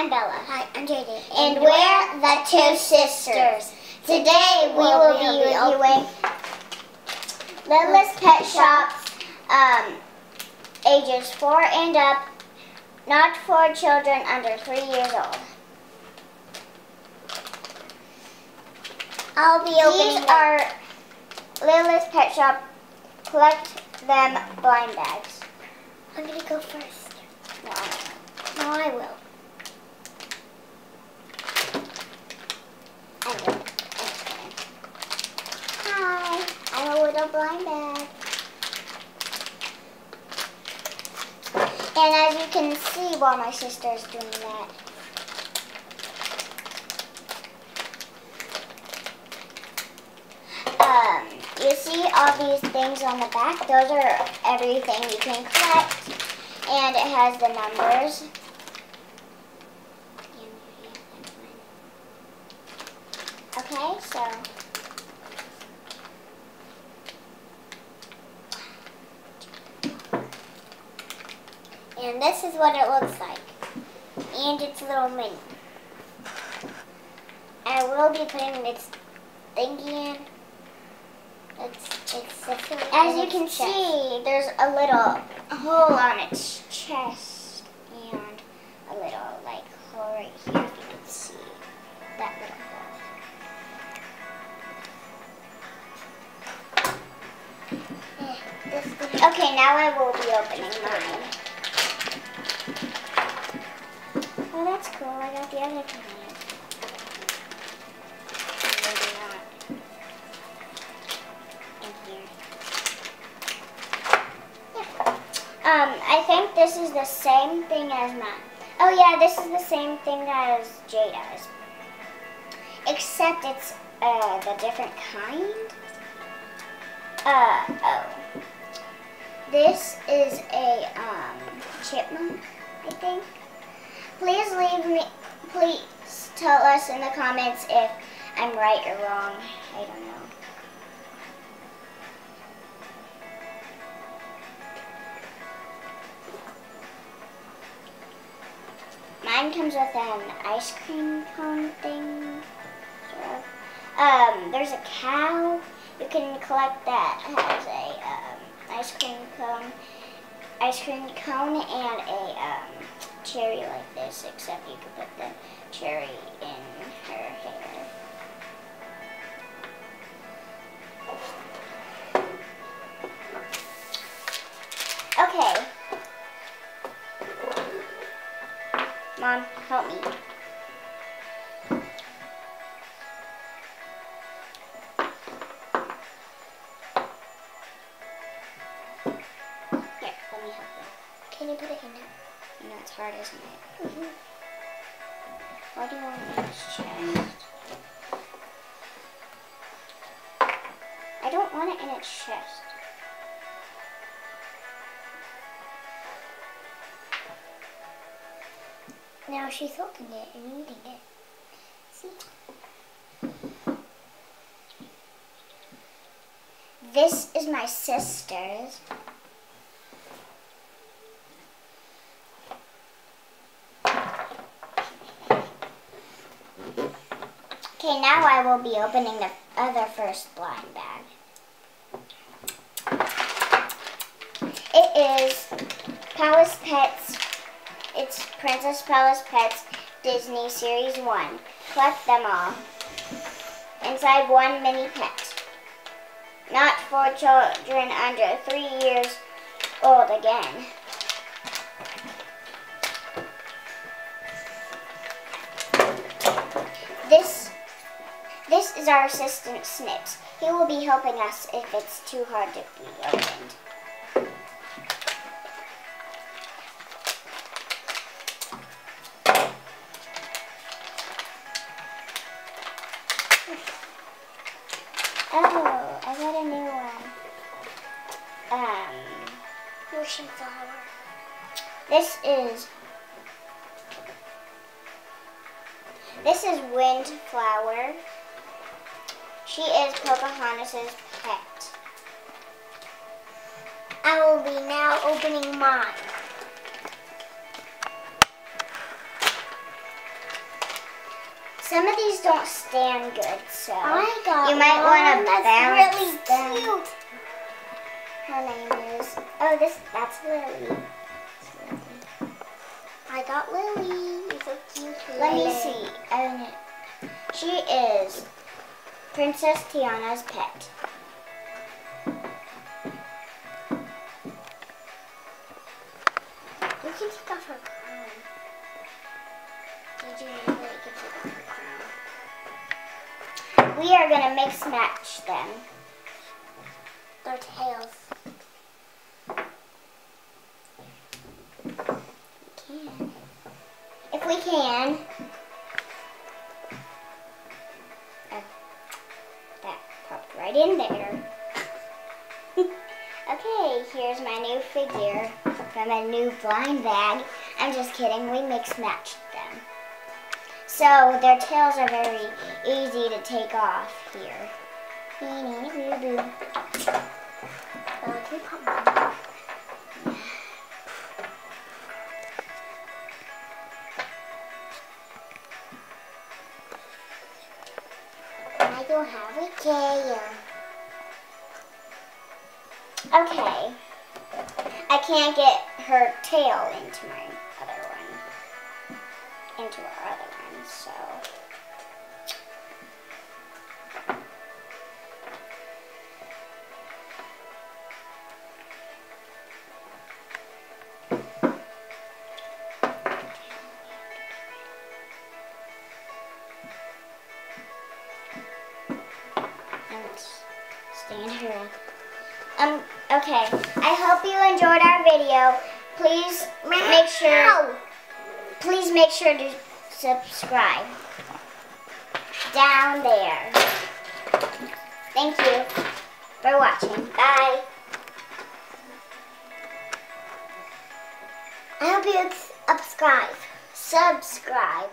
I'm Bella. Hi, I'm JD. And we're the Two Sisters. Today we will be reviewing Littlest Pet Shop's ages 4 and up, not for children under 3 years old. I'll be opening These are Littlest Pet Shop Collect Them blind bags. I'm going to go first. No, I will. Hi, I'm a little blind bag. And as you can see while my sister is doing that, you see all these things on the back? Those are everything you can collect. And it has the numbers. Okay, so and this is what it looks like. And it's a little mini. I will be putting this thingy in. As you can see, there's a little hole on its chest and a little hole right here. If you can see that little hole. Okay, now I will be opening mine. Oh, that's cool. I got the other kind. I think this is the same thing as mine. Oh yeah, this is the same thing as Jada's. Except it's the different kind. This is a chipmunk, I think. Please tell us in the comments if I'm right or wrong. I don't know. Mine comes with an ice cream cone thing, sort of. There's a cow. You can collect that. It has a ice cream cone, and a cherry like this. Except you can put the cherry in her hair. Okay. Mom, help me. Here, let me help you. Can you put it in there? I know it's hard, isn't it? Mm-hmm. Why do you want it in its chest? I don't want it in its chest. Now she's holding it and eating it. See? This is my sister's. Okay, now I will be opening the other first blind bag. It is Palace Pets. It's Princess Palace Pets Disney Series 1. Collect them all. Inside one mini pet. Not for children under 3 years old again. This is our assistant Snips. He will be helping us if it's too hard to be opened. Oh, I got a new one. Ocean flower. This is Windflower. She is Pocahontas' pet. I will be now opening mine. some of these don't stand good, so I got you might want to one balance that's them. really cute. Her name is, that's Lily. I got Lily. You're so cute. Let me Lily. see. She is Princess Tiana's pet. You can take off her crown. Did you know that you can take off her crown? We are going to mix match them. Their tails. If we can. That popped right in there. Okay, here's my new figure from a new blind bag. I'm just kidding, we mix matched them. So their tails are very easy to take off here. Can you pop mine? I don't have a tail. Okay. I can't get her tail into my other one. Into our other one, so. Stand her up. Okay. I hope you enjoyed our video. Please make sure to subscribe down there. Thank you for watching. Bye. I hope you subscribe. Subscribe.